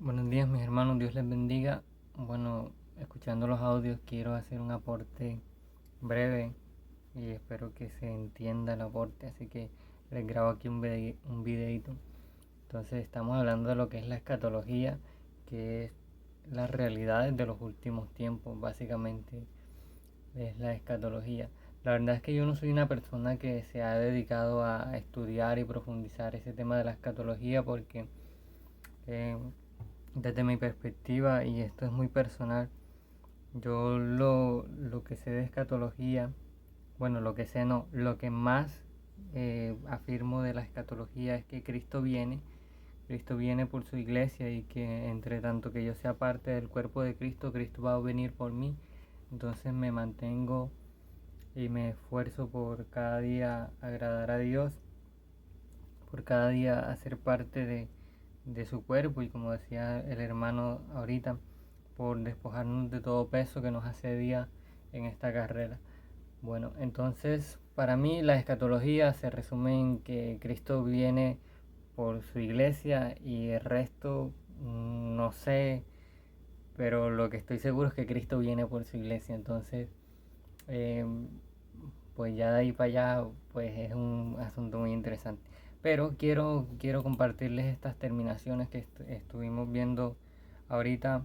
Buenos días mis hermanos, Dios les bendiga. Bueno, escuchando los audios quiero hacer un aporte breve y espero que se entienda el aporte, así que les grabo aquí un videito. Entonces estamos hablando de lo que es la escatología, que es las realidades de los últimos tiempos, básicamente es la escatología. La verdad es que yo no soy una persona que se ha dedicado a estudiar y profundizar ese tema de la escatología porque eh, desde mi perspectiva, y esto es muy personal, yo lo que sé de escatología, bueno, lo que sé no, lo que más afirmo de la escatología es que Cristo viene por su iglesia y que entre tanto que yo sea parte del cuerpo de Cristo, Cristo va a venir por mí. Entonces me mantengo y me esfuerzo por cada día agradar a Dios, por cada día hacer parte de su cuerpo y como decía el hermano ahorita, por despojarnos de todo peso que nos asedia en esta carrera. Bueno, entonces para mí la escatología se resume en que Cristo viene por su iglesia y el resto no sé, pero lo que estoy seguro es que Cristo viene por su iglesia. Entonces eh, pues ya de ahí para allá pues es un asunto muy interesante. Pero quiero compartirles estas terminaciones que estuvimos viendo ahorita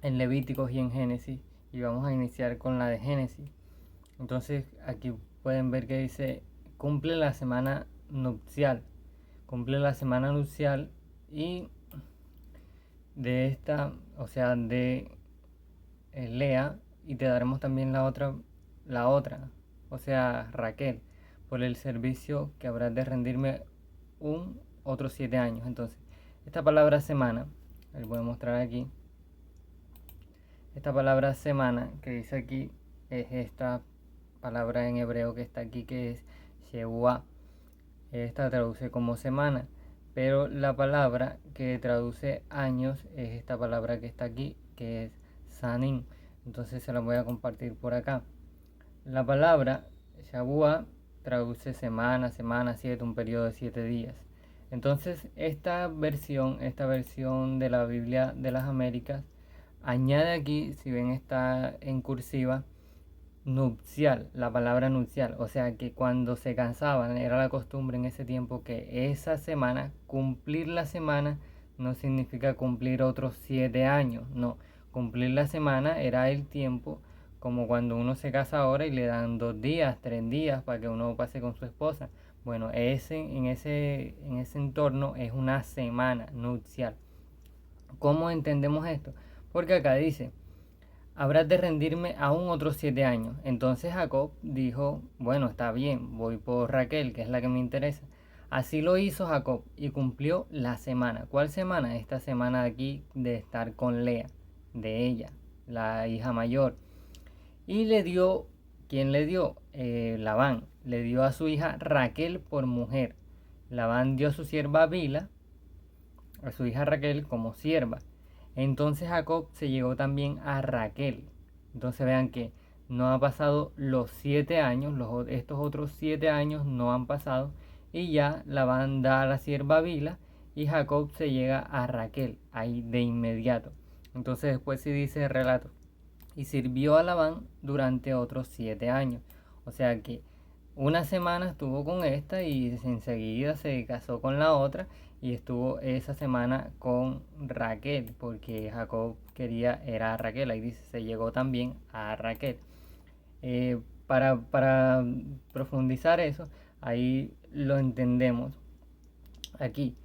en Levíticos y en Génesis, y vamos a iniciar con la de Génesis. Entonces aquí pueden ver que dice cumple la semana nupcial, cumple la semana nupcial, y de esta, o sea, de Lea, y te daremos también la otra, o sea, Raquel, por el servicio que habrás de rendirme otros 7 años. Entonces, esta palabra semana, les voy a mostrar aquí, esta palabra semana que dice aquí es esta palabra en hebreo que está aquí, que es Shevuah. Esta traduce como semana, pero la palabra que traduce años es esta palabra que está aquí, que es Sanin. Entonces se la voy a compartir por acá. La palabra Shavuah traduce semana, semana 7, un periodo de 7 días. Entonces esta versión de la Biblia de las Américas añade aquí, si ven está en cursiva, nupcial, la palabra nupcial, o sea que cuando se cansaban, era la costumbre en ese tiempo que esa semana, cumplir la semana no significa cumplir otros 7 años, no, cumplir la semana era el tiempo, como cuando uno se casa ahora y le dan 2 días, 3 días para que uno pase con su esposa. Bueno, en ese entorno es una semana nupcial. ¿Cómo entendemos esto? Porque acá dice, habrás de rendirme aún otros 7 años. Entonces Jacob dijo, bueno, está bien, voy por Raquel, que es la que me interesa. Así lo hizo Jacob y cumplió la semana. ¿Cuál semana? Esta semana de aquí de estar con Lea, de ella, la hija mayor. Y le dio, ¿quién le dio? Labán. Le dio a su hija Raquel por mujer. Labán dio a su sierva Bila, a su hija Raquel, como sierva. Entonces Jacob se llegó también a Raquel. Entonces vean que no ha pasado los 7 años, estos otros 7 años no han pasado, y ya Labán da a la sierva Bila y Jacob se llega a Raquel, ahí de inmediato. Entonces después sí dice el relato, y sirvió a Labán durante otros 7 años. O sea que una semana estuvo con esta y enseguida se casó con la otra y estuvo esa semana con Raquel porque Jacob quería era a Raquel. Ahí dice, se llegó también a Raquel. Para profundizar eso, ahí lo entendemos aquí.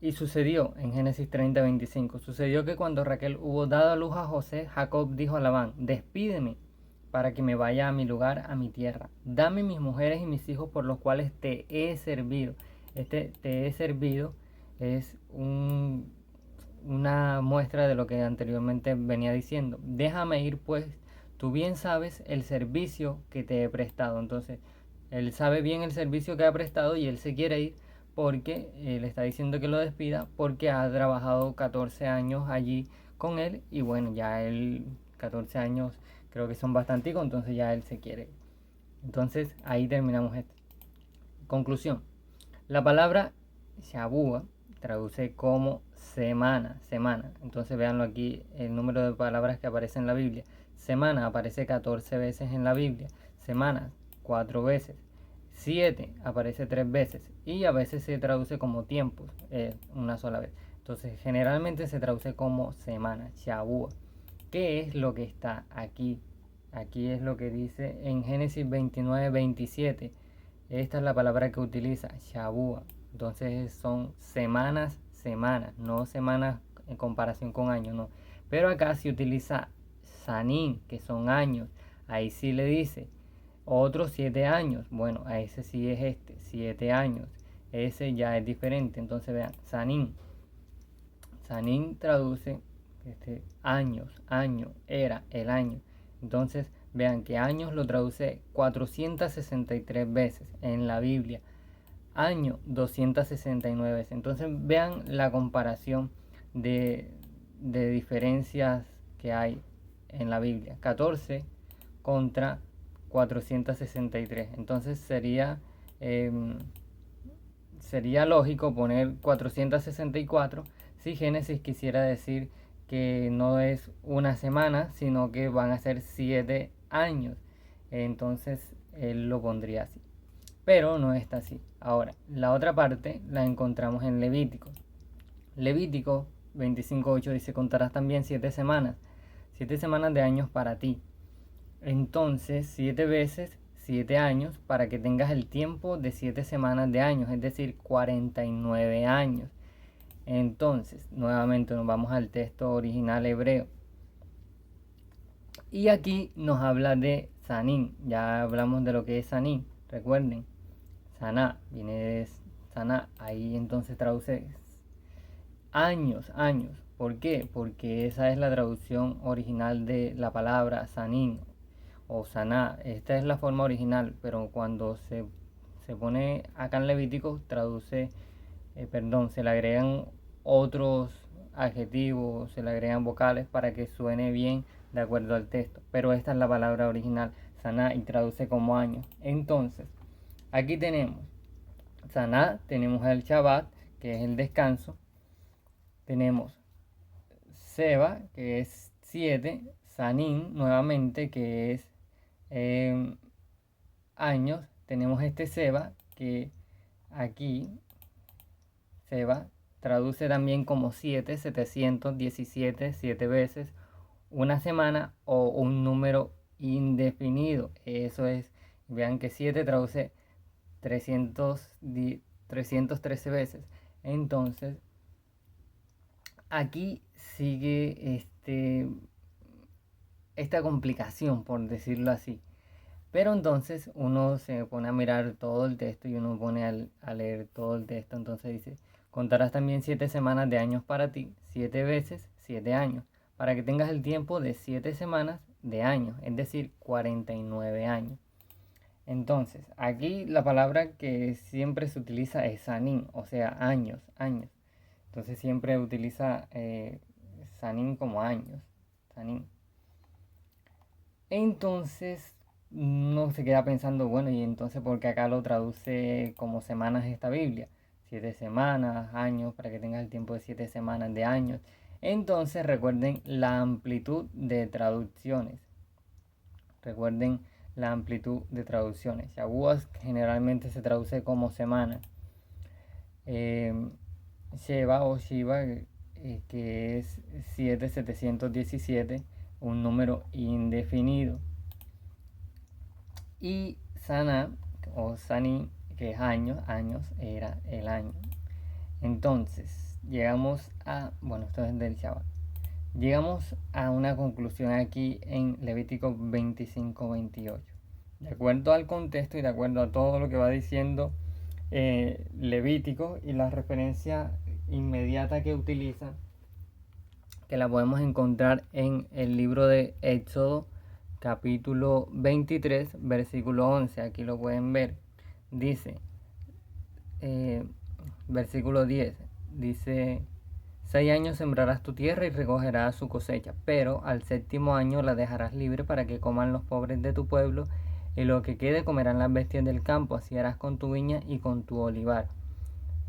Y sucedió en Génesis 30:25, sucedió que cuando Raquel hubo dado a luz a José, Jacob dijo a Labán, despídeme para que me vaya a mi lugar, a mi tierra. Dame mis mujeres y mis hijos por los cuales te he servido. Este te he servido es una muestra de lo que anteriormente venía diciendo. Déjame ir pues, tú bien sabes el servicio que te he prestado. Entonces, él sabe bien el servicio que ha prestado y él se quiere ir porque le está diciendo que lo despida porque ha trabajado 14 años allí con él y bueno, ya él 14 años creo que son bastanticos, entonces ya él se quiere. Entonces ahí terminamos esto. Conclusión. La palabra Shabua traduce como semana, semana. Entonces véanlo aquí, el número de palabras que aparece en la Biblia. Semana aparece 14 veces en la Biblia. Semanas, 4 veces. 7 aparece 3 veces. Y a veces se traduce como tiempos, una sola vez. Entonces generalmente se traduce como semana, Shavua. ¿Qué es lo que está aquí? Aquí es lo que dice en Génesis 29:27. Esta es la palabra que utiliza, Shavua. Entonces son semanas, semanas, no semanas en comparación con años, no. Pero acá se utiliza sanín, que son años. Ahí sí le dice otros 7 años. Bueno, a ese sí es 7 años. Ese ya es diferente. Entonces vean, sanín. Sanín traduce años, año, era, el año. Entonces vean que años lo traduce 463 veces en la Biblia. Año 269 veces. Entonces vean la comparación de diferencias que hay en la Biblia. 14 contra 463. Entonces sería lógico poner 464 si Génesis quisiera decir que no es una semana, sino que van a ser 7 años. Entonces él lo pondría así. Pero no está así. Ahora, la otra parte la encontramos en Levítico. Levítico 25:8 dice: contarás también 7 semanas. 7 semanas de años para ti. Entonces, 7 veces 7 años para que tengas el tiempo de 7 semanas de años, es decir, 49 años. Entonces, nuevamente nos vamos al texto original hebreo. Y aquí nos habla de Sanín. Ya hablamos de lo que es Sanín. Recuerden, Saná viene de Saná. Ahí entonces traduce años, años. ¿Por qué? Porque esa es la traducción original de la palabra Sanín o Saná. Esta es la forma original, pero cuando se pone acá en Levítico traduce, se le agregan otros adjetivos, se le agregan vocales para que suene bien de acuerdo al texto. Pero esta es la palabra original, Saná, y traduce como años. Entonces, aquí tenemos Saná, tenemos el Shabbat, que es el descanso. Tenemos Seba, que es 7, Sanín, nuevamente, que es años. Tenemos este Seba, que aquí, Seba, traduce también como 7, 717, 7 veces, una semana o un número indefinido. Eso es, vean que 7 traduce 313 veces. Entonces, aquí sigue esta complicación, por decirlo así. Pero entonces uno se pone a mirar todo el texto y uno pone a leer todo el texto. Entonces dice: contarás también 7 semanas de años para ti, 7 veces 7 años, para que tengas el tiempo de 7 semanas de años, es decir, 49 años. Entonces, aquí la palabra que siempre se utiliza es sanín, o sea, años, años. Entonces siempre utiliza sanín como años, sanín. Entonces uno se queda pensando, bueno, y entonces ¿por qué acá lo traduce como semanas esta Biblia? 7 semanas, años, para que tengas el tiempo de 7 semanas de años. Entonces recuerden la amplitud de traducciones. Recuerden la amplitud de traducciones. Shavuos generalmente se traduce como semana. Sheva o Shiva, que es 7,717, un número indefinido. Y Sana o Sani, que es años, era el año. Entonces, llegamos a, esto es del Shabbat. Llegamos a una conclusión aquí en Levítico 25:28. De acuerdo al contexto y de acuerdo a todo lo que va diciendo Levítico y la referencia inmediata que utiliza, que la podemos encontrar en el libro de Éxodo, capítulo 23, versículo 11. Aquí lo pueden ver. Dice, versículo 10, dice: 6 años sembrarás tu tierra y recogerás su cosecha, pero al 7º año la dejarás libre para que coman los pobres de tu pueblo, y lo que quede comerán las bestias del campo. Así harás con tu viña y con tu olivar.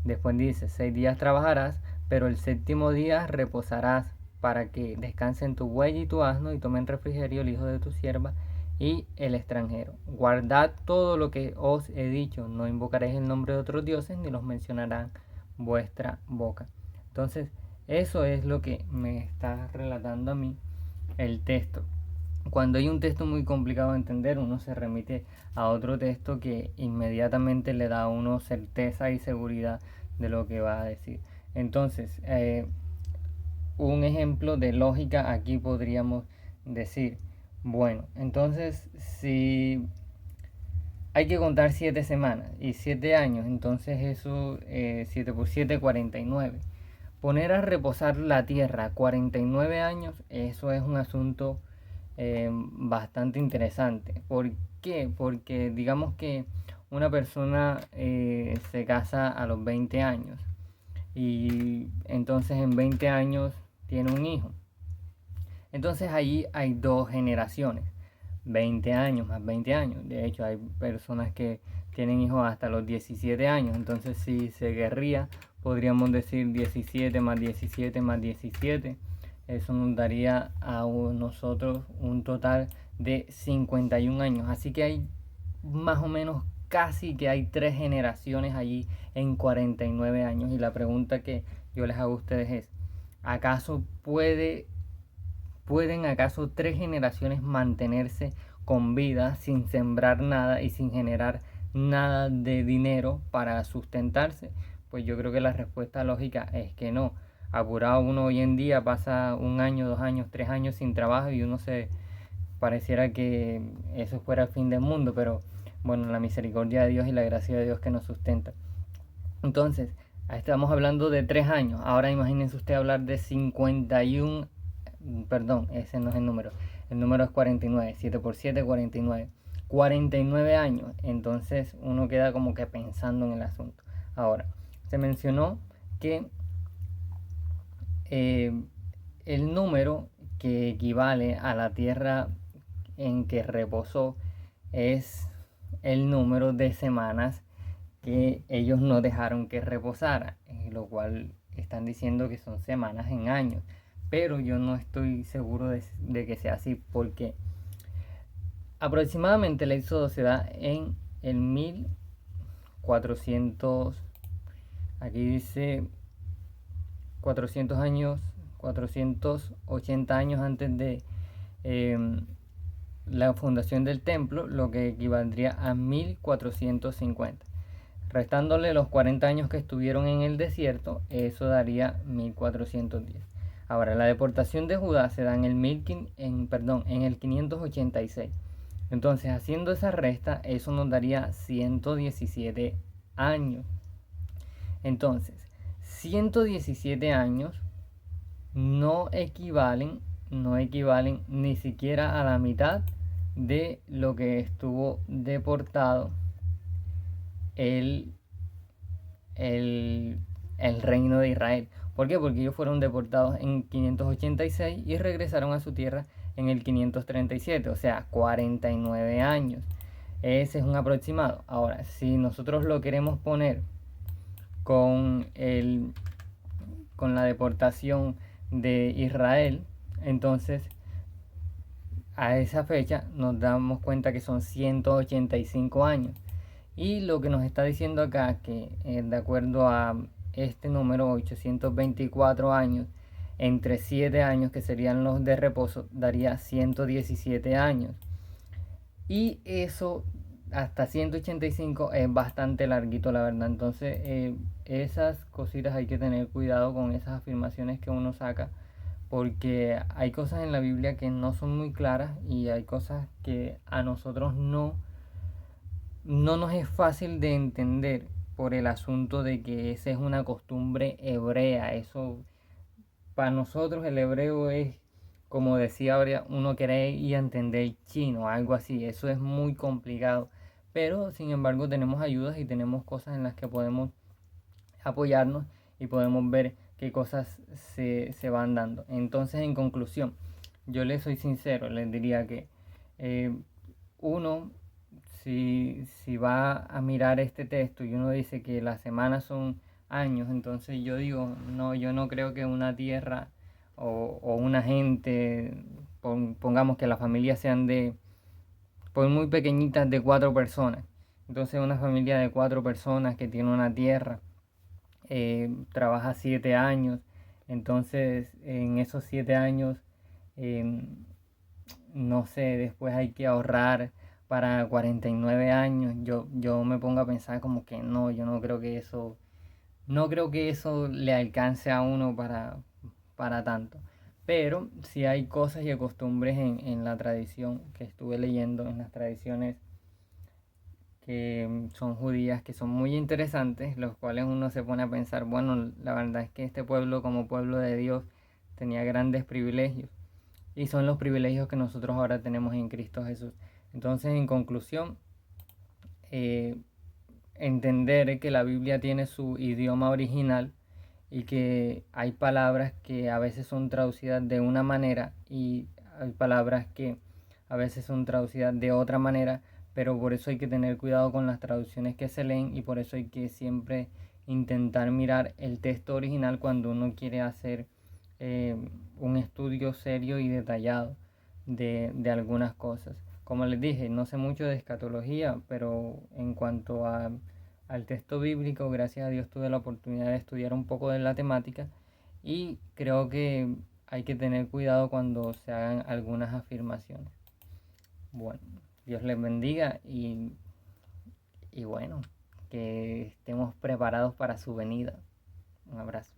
Después dice, 6 días trabajarás, pero el séptimo día reposarás, para que descansen tu buey y tu asno, y tomen refrigerio el hijo de tu sierva y el extranjero. Guardad todo lo que os he dicho, no invocaréis el nombre de otros dioses, ni los mencionarán vuestra boca. Entonces, eso es lo que me está relatando a mí el texto. Cuando hay un texto muy complicado de entender, uno se remite a otro texto que inmediatamente le da a uno certeza y seguridad de lo que va a decir. Entonces, un ejemplo de lógica aquí podríamos decir, bueno, entonces si hay que contar 7 semanas y 7 años, entonces eso, 7 por 7, 49. Poner a reposar la tierra 49 años, eso es un asunto bastante interesante. ¿Por qué? Porque digamos que una persona se casa a los 20 años y entonces en 20 años tiene un hijo. Entonces allí hay dos generaciones, 20 años más 20 años. De hecho hay personas que tienen hijos hasta los 17 años. Entonces si se querría, podríamos decir 17 más 17 más 17. Eso nos daría a nosotros un total de 51 años. Así que hay más o menos casi que hay 3 generaciones allí en 49 años. Y la pregunta que yo les hago a ustedes es, ¿acaso pueden acaso 3 generaciones mantenerse con vida sin sembrar nada y sin generar nada de dinero para sustentarse? Pues yo creo que la respuesta lógica es que no. Apurado uno hoy en día pasa 1 año, 2 años, 3 años sin trabajo y uno se pareciera que eso fuera el fin del mundo, pero bueno, la misericordia de Dios y la gracia de Dios que nos sustenta. Entonces, estamos hablando de 3 años. Ahora imagínense usted hablar de 51, perdón, ese no es el número es 49, 7 por 7, 49. 49 años, entonces uno queda como que pensando en el asunto. Ahora, se mencionó que el número que equivale a la tierra en que reposó es el número de semanas que ellos no dejaron que reposara, lo cual están diciendo que son semanas en años, pero yo no estoy seguro de que sea así, porque aproximadamente el éxodo se da en el 1400, aquí dice 400 años, 480 años antes de la fundación del templo, lo que equivaldría a 1450. Restándole los 40 años que estuvieron en el desierto, eso daría 1410. Ahora, la deportación de Judá se da en el 586. Entonces, haciendo esa resta, eso nos daría 117 años. Entonces, 117 años no equivalen ni siquiera a la mitad de lo que estuvo deportado el reino de Israel. ¿Por qué? Porque ellos fueron deportados en 586 y regresaron a su tierra en el 537, o sea, 49 años. Ese es un aproximado. Ahora, si nosotros lo queremos poner con la deportación de Israel, entonces a esa fecha nos damos cuenta que son 185 años. Y lo que nos está diciendo acá, que de acuerdo a este número, 824 años, entre 7 años que serían los de reposo, daría 117 años. Y eso hasta 185 es bastante larguito, la verdad. Entonces, esas cositas hay que tener cuidado con esas afirmaciones que uno saca, porque hay cosas en la Biblia que no son muy claras y hay cosas que a nosotros no nos es fácil de entender por el asunto de que esa es una costumbre hebrea. Eso, para nosotros el hebreo es, como decía ahora, uno quiere ir a entender chino, algo así. Eso es muy complicado. Pero sin embargo tenemos ayudas y tenemos cosas en las que podemos apoyarnos y podemos ver qué cosas se van dando. Entonces, en conclusión, yo les soy sincero, les diría que uno, si va a mirar este texto y uno dice que las semanas son años. Entonces yo digo, no, yo no creo que una tierra o una gente, pongamos que las familias sean por muy pequeñitas, de 4 personas. Entonces una familia de 4 personas que tiene una tierra, trabaja 7 años. Entonces en esos 7 años, eh, no sé, después hay que ahorrar para 49 años. Yo me pongo a pensar como que no, yo no creo que eso le alcance a uno para tanto. Pero sí hay cosas y costumbres en la tradición que estuve leyendo, en las tradiciones que son judías, que son muy interesantes, los cuales uno se pone a pensar, bueno, la verdad es que este pueblo como pueblo de Dios tenía grandes privilegios y son los privilegios que nosotros ahora tenemos en Cristo Jesús. Entonces, en conclusión, eh, entender que la Biblia tiene su idioma original y que hay palabras que a veces son traducidas de una manera y hay palabras que a veces son traducidas de otra manera, pero por eso hay que tener cuidado con las traducciones que se leen y por eso hay que siempre intentar mirar el texto original cuando uno quiere hacer eh, un estudio serio y detallado de algunas cosas. Como les dije, no sé mucho de escatología, pero en cuanto al texto bíblico, gracias a Dios tuve la oportunidad de estudiar un poco de la temática y creo que hay que tener cuidado cuando se hagan algunas afirmaciones. Bueno, Dios les bendiga y bueno, que estemos preparados para su venida. Un abrazo.